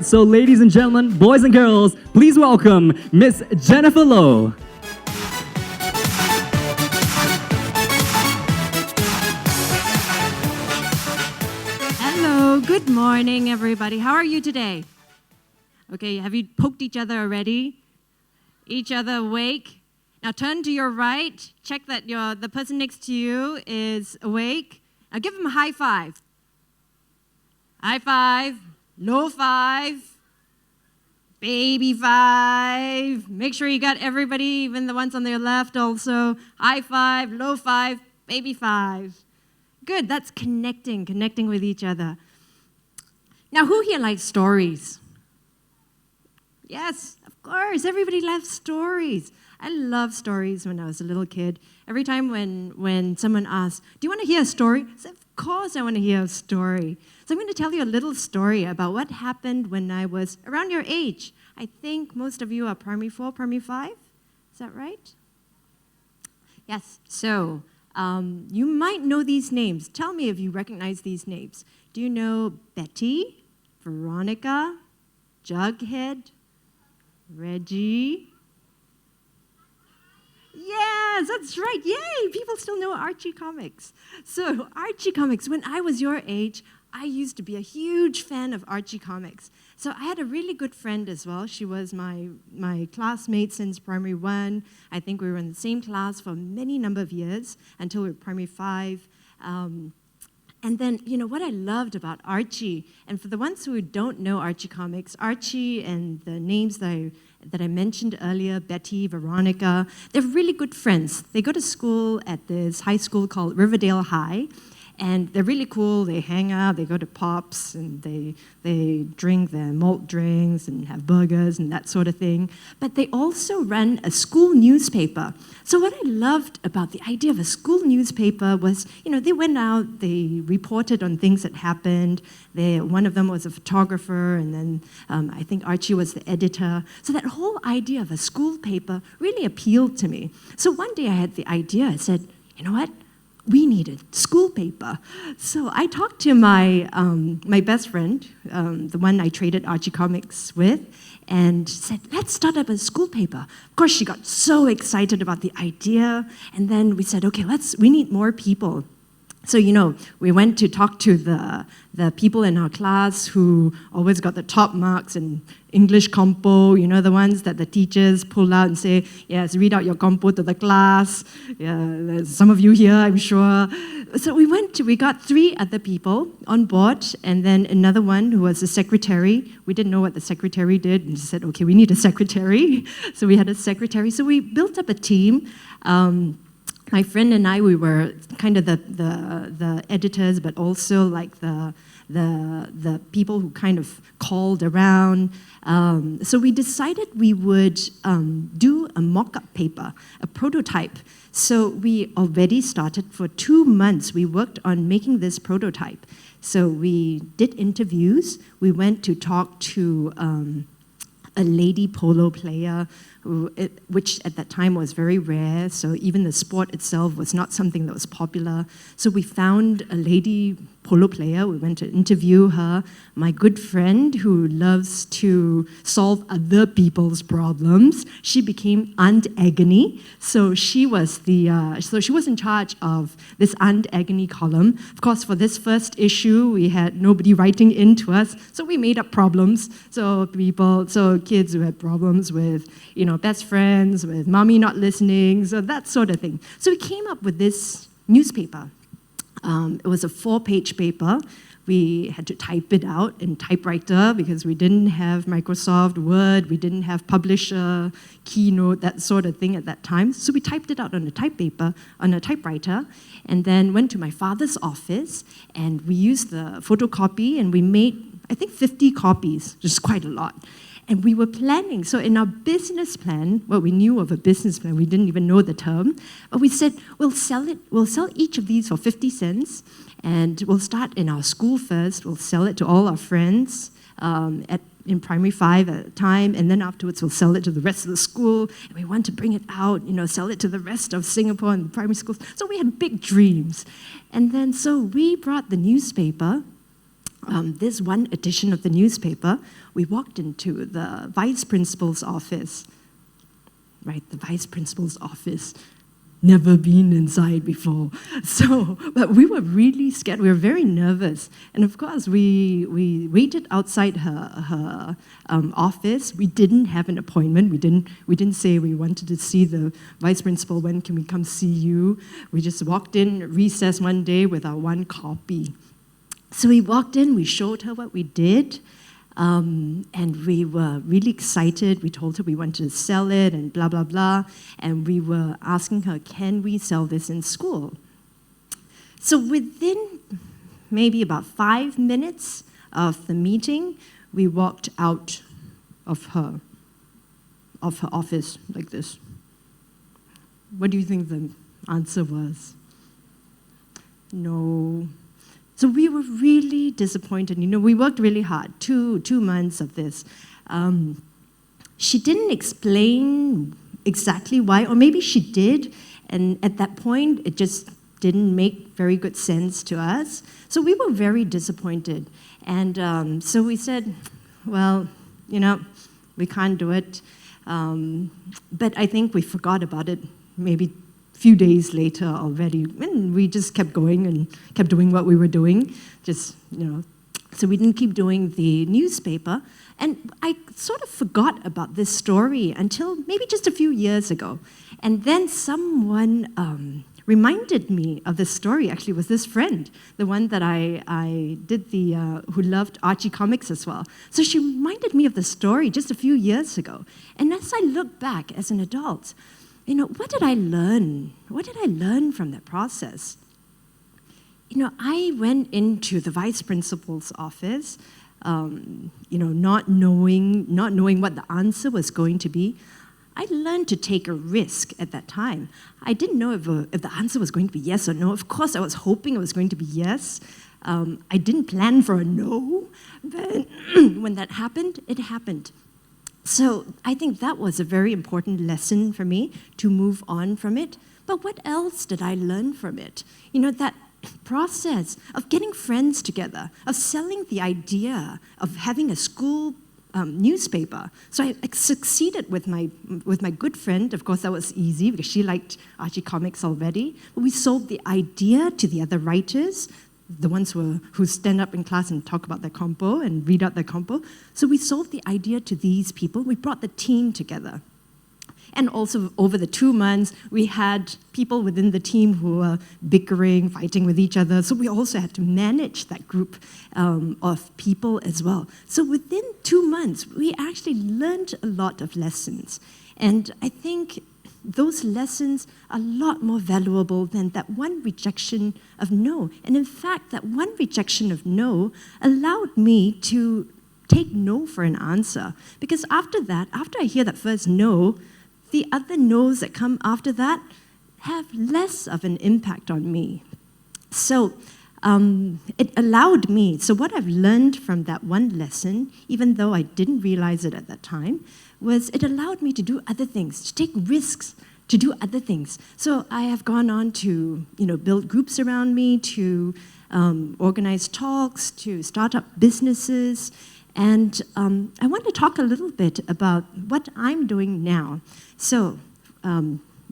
So ladies and gentlemen, boys and girls, please welcome Miss Jennifer Lowe. Hello, good morning everybody. How are you today? Okay, have you poked each other already? Each other awake? Now turn to your right, check that the person next to you is awake. Now give them a high five. High five, low five, baby five. Make sure you got everybody, even the ones on their left also. High five, low five, baby five. Good, that's connecting with each other. Now who here likes stories? Yes, of course, everybody loves stories. I loved stories when I was a little kid. Every time when someone asks, do you want to hear a story? I said, of course I want to hear a story. So I'm going to tell you a little story about what happened when I was around your age. I think most of you are primary 4, primary 5. Is that right? Yes, so you might know these names. Tell me if you recognize these names. Do you know Betty, Veronica, Jughead, Reggie? Yes, that's right. Yay! People still know Archie comics. So Archie comics, when I was your age, I used to be a huge fan of Archie comics. So I had a really good friend as well. She was my classmate since primary 1. I think we were in the same class for many number of years until we were primary 5. And then, you know, what I loved about Archie, and for the ones who don't know Archie comics, Archie and the names that I mentioned earlier, Betty, Veronica, they're really good friends. They go to school at this high school called Riverdale High, and they're really cool. They hang out, they go to Pops, and they drink their malt drinks and have burgers and that sort of thing. But they also run a school newspaper. So what I loved about the idea of a school newspaper was, you know, they went out, they reported on things that happened. One of them was a photographer, and then I think Archie was the editor. So that whole idea of a school paper really appealed to me. So one day I had the idea, I said, you know what? We needed school paper. So I talked to my best friend, the one I traded Archie comics with, and said, let's start up a school paper. Of course, she got so excited about the idea, and then we said, okay, we need more people. So, you know, we went to talk to the people in our class who always got the top marks in English compo, you know, the ones that the teachers pull out and say, yes, read out your compo to the class. Yeah, there's some of you here, I'm sure. So we got 3 other people on board, and then another one who was the secretary. We didn't know what the secretary did, and she said, okay, we need a secretary. So we had a secretary. So we built up a team. My friend and I, we were kind of the editors, but also like the people who kind of called around. So we decided we would do a mock-up paper, a prototype. So we already started for 2 months. We worked on making this prototype. So we did interviews. We went to talk to a lady polo player, which at that time was very rare, so even the sport itself was not something that was popular. So we found a lady polo player, we went to interview her, my good friend who loves to solve other people's problems. She became Aunt Agony, so she was she was in charge of this Aunt Agony column. Of course, for this first issue, we had nobody writing in to us, so we made up problems. So kids who had problems with, you know, best friends, with mommy not listening, so that sort of thing. So we came up with this newspaper. It was a 4-page paper. We had to type it out in typewriter because we didn't have Microsoft Word, we didn't have Publisher, Keynote, that sort of thing at that time. So we typed it out on a typewriter, and then went to my father's office, and we used the photocopy, and we made, I think, 50 copies, which is quite a lot. And we were planning, so in our business plan, well, we knew of a business plan, we didn't even know the term, but we said, we'll sell each of these for 50 cents, and we'll start in our school first, we'll sell it to all our friends in primary 5 at the time, and then afterwards we'll sell it to the rest of the school, and we want to bring it out, you know, sell it to the rest of Singapore and the primary schools. So we had big dreams. And then so we brought the newspaper this one edition of the newspaper, we walked into the vice principal's office. Right, the vice principal's office. Never been inside before. So, but we were really scared. We were very nervous. And of course, we waited outside her office. We didn't have an appointment. We didn't say we wanted to see the vice principal. When can we come see you? We just walked in recess one day with our one copy. So we walked in. We showed her what we did. And we were really excited. We told her we wanted to sell it and blah, blah, blah. And we were asking her, can we sell this in school? So within maybe about 5 minutes of the meeting, we walked out of her office like this. What do you think the answer was? No. So we were really disappointed. We worked really hard, two months of this. She didn't explain exactly why, or maybe she did, and at that point, it just didn't make very good sense to us. So we were very disappointed. And so we said, well, we can't do it. But I think we forgot about it maybe few days later already, and we just kept going and kept doing what we were doing, so we didn't keep doing the newspaper. And I sort of forgot about this story until maybe just a few years ago. And then someone reminded me of this story. Actually, it was this friend, the one that I did who loved Archie comics as well. So she reminded me of the story just a few years ago. And as I look back as an adult, what did I learn? What did I learn from that process? I went into the vice principal's office, not knowing what the answer was going to be. I learned to take a risk at that time. I didn't know if the answer was going to be yes or no. Of course, I was hoping it was going to be yes. I didn't plan for a no, but when that happened, it happened. So I think that was a very important lesson for me to move on from it. But what else did I learn from it? That process of getting friends together, of selling the idea of having a school newspaper. So I succeeded with my good friend. Of course, that was easy because she liked Archie comics already. But we sold the idea to the other writers, the ones who stand up in class and talk about their compo and read out their compo. So we sold the idea to these people. We brought the team together. And also, over the 2 months, we had people within the team who were bickering, fighting with each other. So we also had to manage that group of people as well. So within 2 months, we actually learned a lot of lessons. And I think those lessons are a lot more valuable than that one rejection of no. And in fact, that one rejection of no allowed me to take no for an answer. Because after I hear that first no, the other no's that come after that have less of an impact on me. So it allowed me, so what I've learned from that one lesson, even though I didn't realize it at that time, was it allowed me to do other things, to take risks, to do other things. So I have gone on to build groups around me, to organize talks, to start up businesses. And I want to talk a little bit about what I'm doing now. So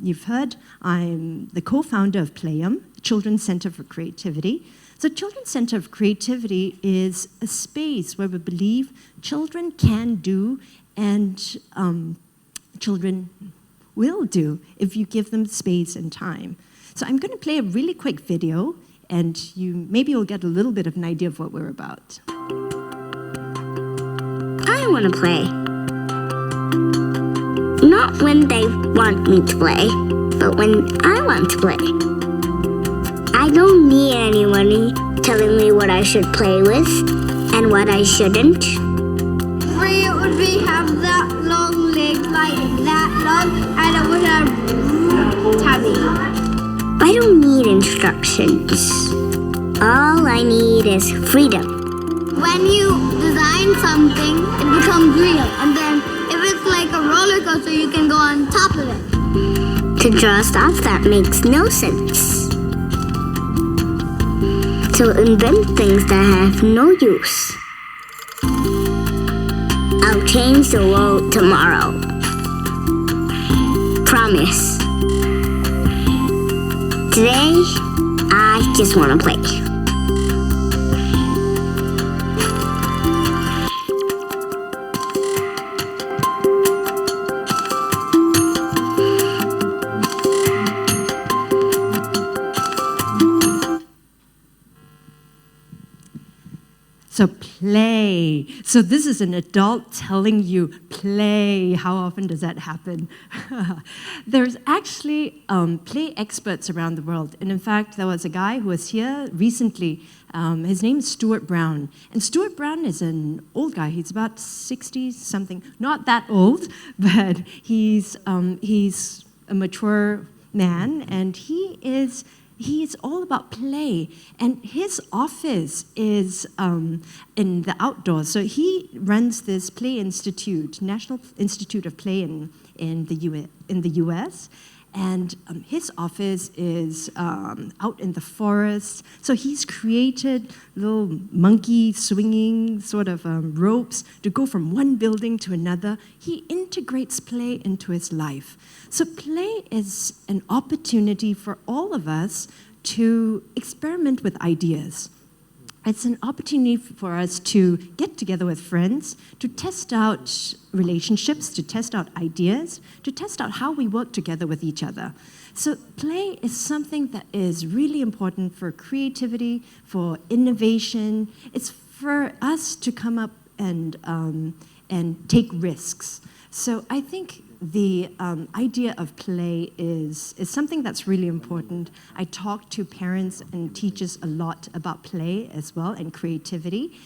you've heard I'm the co-founder of Playum, Children's Center for Creativity. So Children's Center for Creativity is a space where we believe children can do and children will do if you give them space and time. So I'm going to play a really quick video, and maybe you'll get a little bit of an idea of what we're about. I want to play. Not when they want me to play, but when I want to play. I don't need anyone telling me what I should play with and what I shouldn't. It would be have that long legs, like that long, and it would have tummy. I don't need instructions. All I need is freedom. When you design something, it becomes real, and then if it's like a roller coaster, you can go on top of it. To draw stuff that makes no sense. to invent things that have no use. I'll change the world tomorrow. Promise. Today, I just want to play. So play. So this is an adult telling you, play. How often does that happen? There's actually play experts around the world. And in fact, there was a guy who was here recently. His name is Stuart Brown. And Stuart Brown is an old guy. He's about 60-something. Not that old, but he's a mature man. And he's all about play, and his office is in the outdoors. So he runs this Play Institute, National Institute of Play in the U.S., and his office is out in the forest. So he's created little monkey swinging sort of ropes to go from one building to another. He integrates play into his life. So play is an opportunity for all of us to experiment with ideas. It's an opportunity for us to get together with friends, to test out relationships, to test out ideas, to test out how we work together with each other. So play is something that is really important for creativity, for innovation. It's for us to come up and take risks. So I think the idea of play is something that's really important. I talk to parents and teachers a lot about play as well and creativity.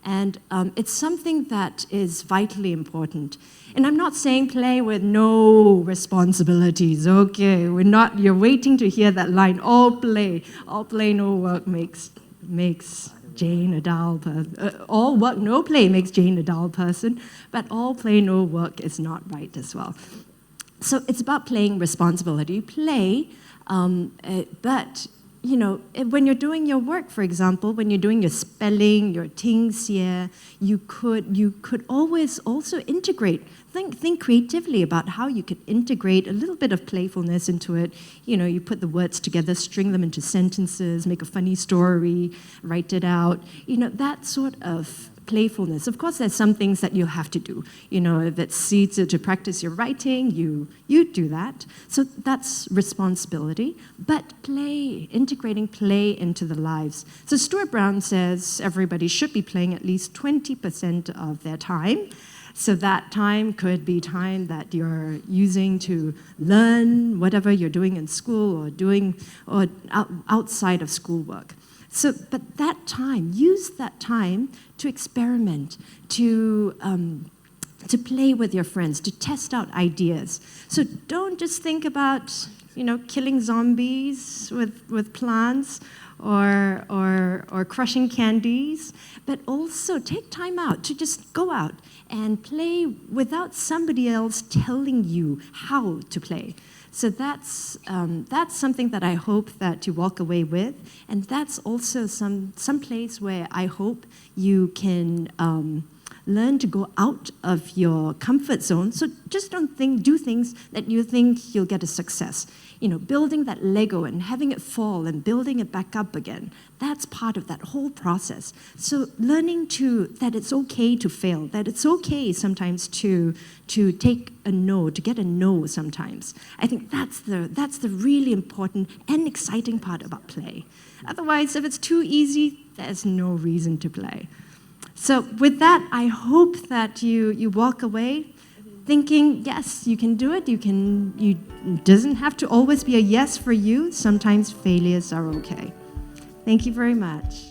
And it's something that is vitally important. And I'm not saying play with no responsibilities. Okay, you're waiting to hear that line, all play, no work makes Jane a dull person. All work, no play makes Jane a dull person, but all play, no work is not right as well. So it's about playing responsibility. Play, but when you're doing your work, for example, when you're doing your spelling, your things here, you could always also integrate. Think creatively about how you could integrate a little bit of playfulness into it. You put the words together, string them into sentences, make a funny story, write it out. That sort of playfulness. Of course, there's some things that you have to do. If it's to practice your writing, you do that. So that's responsibility. But play, integrating play into the lives. So Stuart Brown says everybody should be playing at least 20% of their time. So that time could be time that you're using to learn whatever you're doing in school or outside of schoolwork. So, but use that time to experiment, to play with your friends, to test out ideas. So don't just think about, killing zombies with plants or crushing candies, but also take time out to just go out and play without somebody else telling you how to play. So that's something that I hope that you walk away with, and that's also some place where I hope you can learn to go out of your comfort zone. So just don't do things that you think you'll get a success. Building that Lego and having it fall and building it back up again, that's part of that whole process. So learning that it's okay to fail, that it's okay sometimes to take a no, to get a no sometimes. I think that's the really important and exciting part about play. Otherwise, if it's too easy, there's no reason to play. So with that, I hope that you walk away thinking, yes, you can do it. It doesn't have to always be a yes for you. Sometimes failures are okay. Thank you very much.